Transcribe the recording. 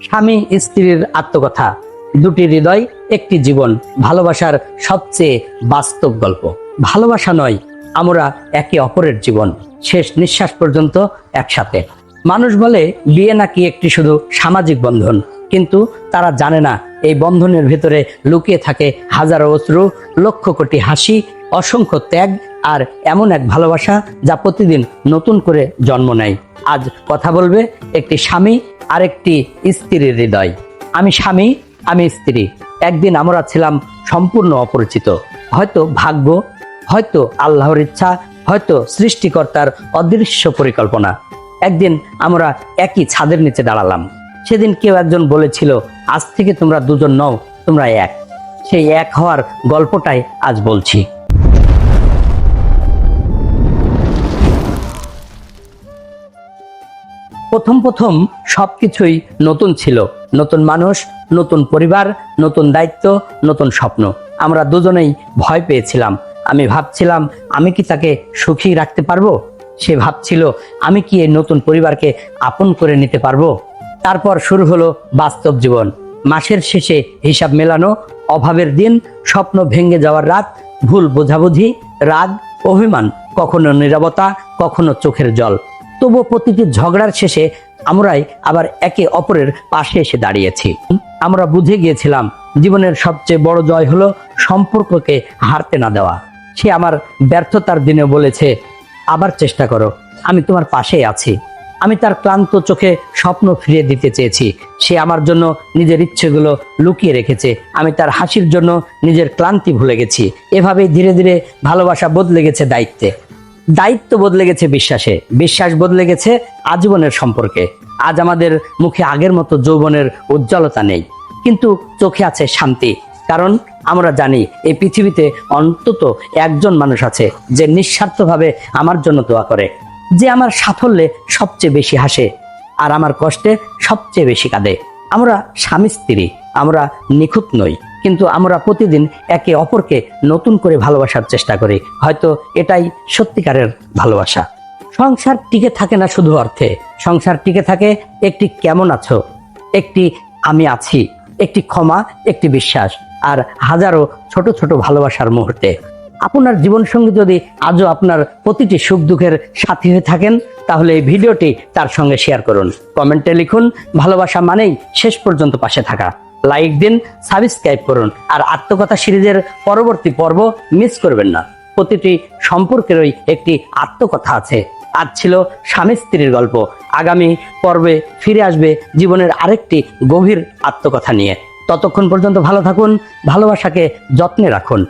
স্বামী স্ত্রীর আত্মকথা, দুটি হৃদয় একটি জীবন, ভালোবাসার সবচেয়ে বাস্তব গল্প। ভালোবাসা নয়, আমরা একে অপরের জীবন, শেষ নিঃশ্বাস পর্যন্ত একসাথে। মানুষ বলে বিয়ে নাকি একটি শুধু সামাজিক বন্ধন, কিন্তু তারা জানে না এই বন্ধনের ভেতরে লুকিয়ে থাকে হাজারো অশ্রু, লক্ষ কোটি হাসি, অসংখ্য ত্যাগ আর এমন এক ভালোবাসা যা প্রতিদিন নতুন করে জন্ম নেয়। আজ কথা বলবে একটি স্বামী আর একটি স্ত্রীর হৃদয়। আমি স্বামী, আমি স্ত্রী। একদিন আমরা ছিলাম সম্পূর্ণ অপরিচিত। হয়তো ভাগ্য, হয়তো আল্লাহর ইচ্ছা, হয়তো সৃষ্টিকর্তার অদৃশ্য পরিকল্পনা। একদিন আমরা একই ছাদের নিচে দাঁড়ালাম। সেদিন কেউ একজন বলেছিল, আজ থেকে তোমরা দুজন নও, তোমরা এক। সেই এক হওয়ার গল্পটাই আজ বলছি। প্রথম সবকিছুই নতুন ছিল। নতুন মানুষ, নতুন পরিবার, নতুন দায়িত্ব, নতুন স্বপ্ন। আমরা দুজনেই ভয় পেয়েছিলাম। আমি ভাবছিলাম, আমি কি তাকে সুখী রাখতে পারবো? সে ভাবছিল, আমি কি এই নতুন পরিবারকে আপন করে নিতে পারবো? তারপর শুরু হলো বাস্তব জীবন। মাসের শেষে হিসাব মেলানো, অভাবের দিন, স্বপ্ন ভেঙে যাওয়ার রাত, ভুল বোঝাবুঝি, রাগ, অভিমান, কখনো নীরবতা, কখনো চোখের জল। তবু প্রতিটি ঝগড়ার শেষে আমরাই আবার একে অপরের পাশে এসে দাঁড়িয়েছি। আমরা বুঝে গিয়েছিলাম, জীবনের সবচেয়ে বড় জয় হলো সম্পর্ককে হারতে না দেওয়া। সে আমার ব্যর্থতার দিনে বলেছে, আবার চেষ্টা করো, আমি তোমার পাশেই আছি। আমি তার ক্লান্ত চোখে স্বপ্ন ফিরিয়ে দিতে চেয়েছি। সে আমার জন্য নিজের ইচ্ছেগুলো লুকিয়ে রেখেছে। আমি তার হাসির জন্য নিজের ক্লান্তি ভুলে গেছি। এভাবেই ধীরে ধীরে ভালোবাসা বদলে গেছে দায়িত্বে, দায়িত্ব বদলে গেছে বিশ্বাসে, বিশ্বাস বদলে গেছে আজীবনের সম্পর্কে। আজ আমাদের মুখে আগের মতো যৌবনের উজ্জ্বলতা নেই, কিন্তু চোখে আছে শান্তি। কারণ আমরা জানি এই পৃথিবীতে অন্তত একজন মানুষ আছে যে নিঃস্বার্থভাবে আমার জন্য দোয়া করে, যে আমার সাফল্যে সবচেয়ে বেশি হাসে আর আমার কষ্টে সবচেয়ে বেশি কাঁদে। আমরা স্বামী স্ত্রী, আমরা নিখুঁত নই, কিন্তু আমরা প্রতিদিন একে অপরকে নতুন করে ভালোবাসার চেষ্টা করি। হয়তো এটাই সত্যিকারের ভালোবাসা। সংসার টিকে থাকে না শুধু অর্থে, সংসার টিকে থাকে একটি কেমন আছো, একটি আমি আছি, একটি ক্ষমা, একটি বিশ্বাস আর হাজারো ছোট ছোট ভালোবাসার মুহূর্তে। আপনার জীবনসঙ্গী যদি আজও আপনার প্রতিটি সুখ দুঃখের সাথী হয়ে থাকেন, তাহলে এই ভিডিওটি তার সঙ্গে শেয়ার করুন। কমেন্টে লিখুন, ভালোবাসা মানেই শেষ পর্যন্ত পাশে থাকা। লাইক দিন, সাবস্ক্রাইব করুন, আর আত্মকথা সিরিজের পরবর্তী পর্ব মিস করবেন না। প্রতিটি সম্পর্কেরই একটি আত্মকথা আছে। আজ ছিল স্বামী স্ত্রীর গল্প। আগামী পর্বে ফিরে আসবে জীবনের আরেকটি গভীর আত্মকথা নিয়ে। ততক্ষণ পর্যন্ত ভালো থাকুন, ভালোবাসাকে যত্নে রাখুন।